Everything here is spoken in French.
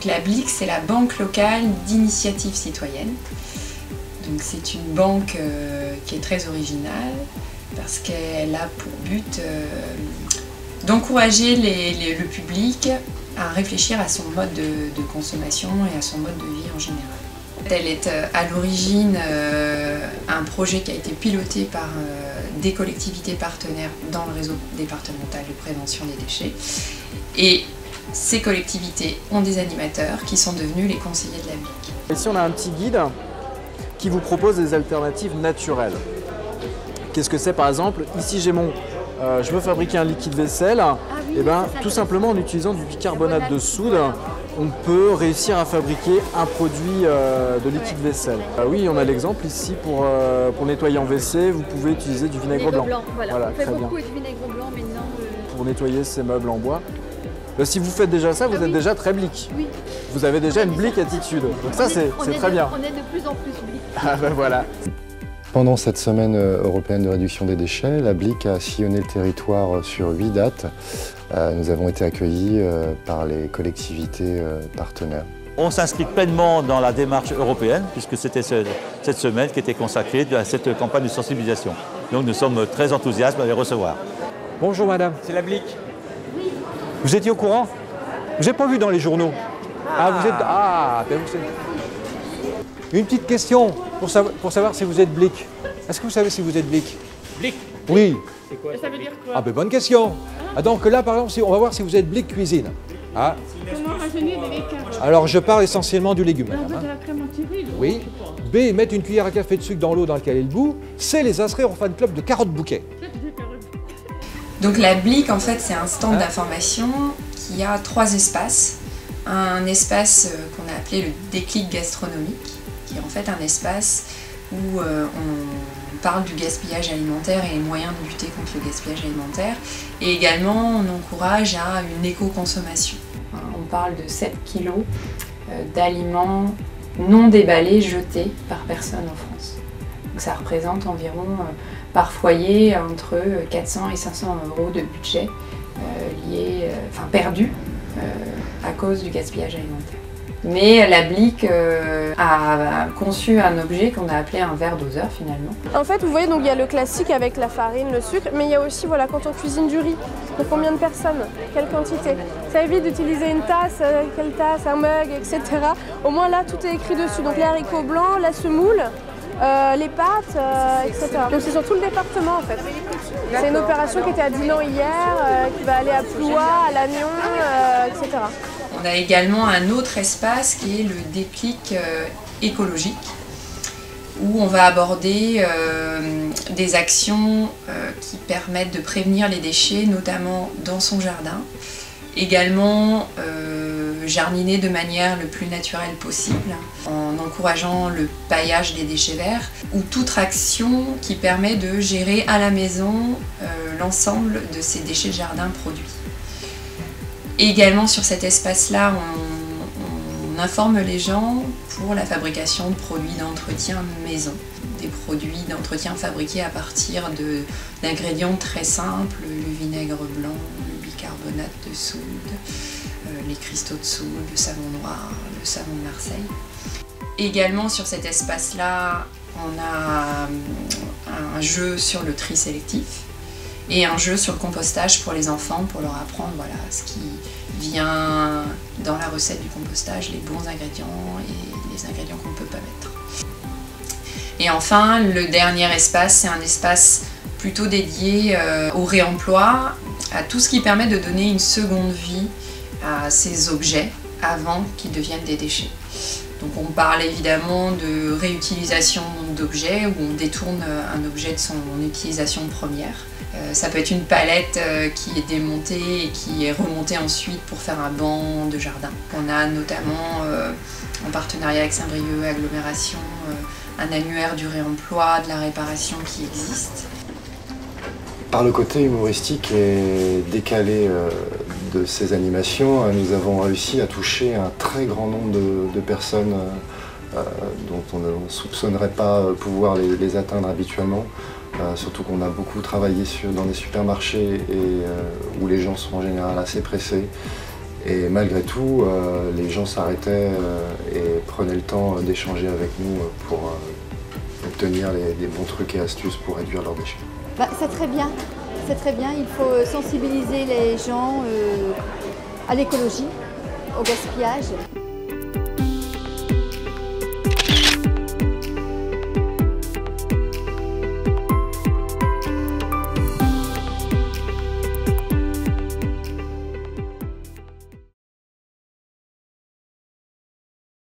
Donc la BLIC, c'est la Banque locale d'initiative citoyenne. Donc c'est une banque qui est très originale parce qu'elle a pour but d'encourager le public à réfléchir à son mode de consommation et à son mode de vie en général. Elle est à l'origine un projet qui a été piloté par des collectivités partenaires dans le réseau départemental de prévention des déchets. Et ces collectivités ont des animateurs qui sont devenus les conseillers de la BLIC. Ici on a un petit guide qui vous propose des alternatives naturelles. Qu'est-ce que c'est par exemple? Ici j'ai je veux fabriquer un liquide vaisselle, et tout simplement en utilisant du bicarbonate de soude, on peut réussir à fabriquer un produit de liquide vaisselle. Oui, on a l'exemple ici pour nettoyer en WC, vous pouvez utiliser du vinaigre blanc. Voilà, on fait beaucoup du vinaigre blanc maintenant. Pour nettoyer ces meubles en bois. Si vous faites déjà ça, vous êtes déjà très BLIC. Oui. Vous avez déjà une BLIC attitude. Donc ça, c'est très bien. On est de plus en plus BLIC. Ah ben voilà. Pendant cette semaine européenne de réduction des déchets, la BLIC a sillonné le territoire sur 8 dates. Nous avons été accueillis par les collectivités partenaires. On s'inscrit pleinement dans la démarche européenne puisque c'était cette semaine qui était consacrée à cette campagne de sensibilisation. Donc nous sommes très enthousiastes à les recevoir. Bonjour madame, c'est la BLIC. Oui. Vous étiez au courant? Je n'ai pas vu dans les journaux. Vous êtes... vous savez. Une petite question pour savoir si vous êtes BLIC. Est-ce que vous savez si vous êtes BLIC? BLIC? Oui. C'est quoi? Ça veut dire quoi? Bonne question. Donc là, par exemple, on va voir si vous êtes BLIC cuisine. Comment rajeunir des légumes? Alors, je parle essentiellement du légume. On veut de la crème anti-rides. Oui. B, mettre une cuillère à café de sucre dans l'eau dans laquelle est le bout. C, les inscrire au fan club de carottes bouquet. Donc la BLIC, en fait, c'est un stand d'information qui a 3 espaces. Un espace qu'on a appelé le déclic gastronomique, qui est en fait un espace où on parle du gaspillage alimentaire et les moyens de lutter contre le gaspillage alimentaire. Et également, on encourage à une éco-consommation. On parle de 7 kg d'aliments non déballés jetés par personne en France. Donc ça représente environ, par foyer, entre 400 et 500 € de budget perdu à cause du gaspillage alimentaire. Mais la BLIC a conçu un objet qu'on a appelé un verre doseur finalement. En fait, vous voyez, donc il y a le classique avec la farine, le sucre, mais il y a aussi quand on cuisine du riz. Pour combien de personnes? Quelle quantité? Ça évite d'utiliser une tasse, quelle tasse, un mug, etc. Au moins là, tout est écrit dessus. Donc les haricots blancs, la semoule, les pâtes, etc. Donc c'est sur tout le département en fait. C'est une opération qui était à Dinan hier, qui va aller à Ploie, à Lannion, etc. On a également un autre espace qui est le déclic écologique, où on va aborder des actions qui permettent de prévenir les déchets, notamment dans son jardin. Également jardiner de manière le plus naturelle possible, en encourageant le paillage des déchets verts, ou toute action qui permet de gérer à la maison l'ensemble de ces déchets de jardin produits. Et également sur cet espace-là, on informe les gens pour la fabrication de produits d'entretien maison. Des produits d'entretien fabriqués à partir d'ingrédients très simples, le vinaigre blanc, le bicarbonate de soude, les cristaux de soude, le savon noir, le savon de Marseille. Également sur cet espace-là, on a un jeu sur le tri sélectif et un jeu sur le compostage pour les enfants, pour leur apprendre ce qui vient dans la recette du compostage, les bons ingrédients et les ingrédients qu'on ne peut pas mettre. Et enfin, le dernier espace, c'est un espace plutôt dédié au réemploi, à tout ce qui permet de donner une seconde vie à ces objets avant qu'ils deviennent des déchets. Donc on parle évidemment de réutilisation d'objets, où on détourne un objet de son utilisation première. Ça peut être une palette qui est démontée et qui est remontée ensuite pour faire un banc de jardin. On a notamment, en partenariat avec Saint-Brieuc Agglomération, un annuaire du réemploi, de la réparation qui existe. Par le côté humoristique et décalé de ces animations, nous avons réussi à toucher un très grand nombre de personnes dont on ne soupçonnerait pas pouvoir les atteindre habituellement. Surtout qu'on a beaucoup travaillé dans des supermarchés où les gens sont en général assez pressés. Et malgré tout, les gens s'arrêtaient et prenaient le temps d'échanger avec nous pour obtenir des bons trucs et astuces pour réduire leurs déchets. C'est très bien, il faut sensibiliser les gens à l'écologie, au gaspillage.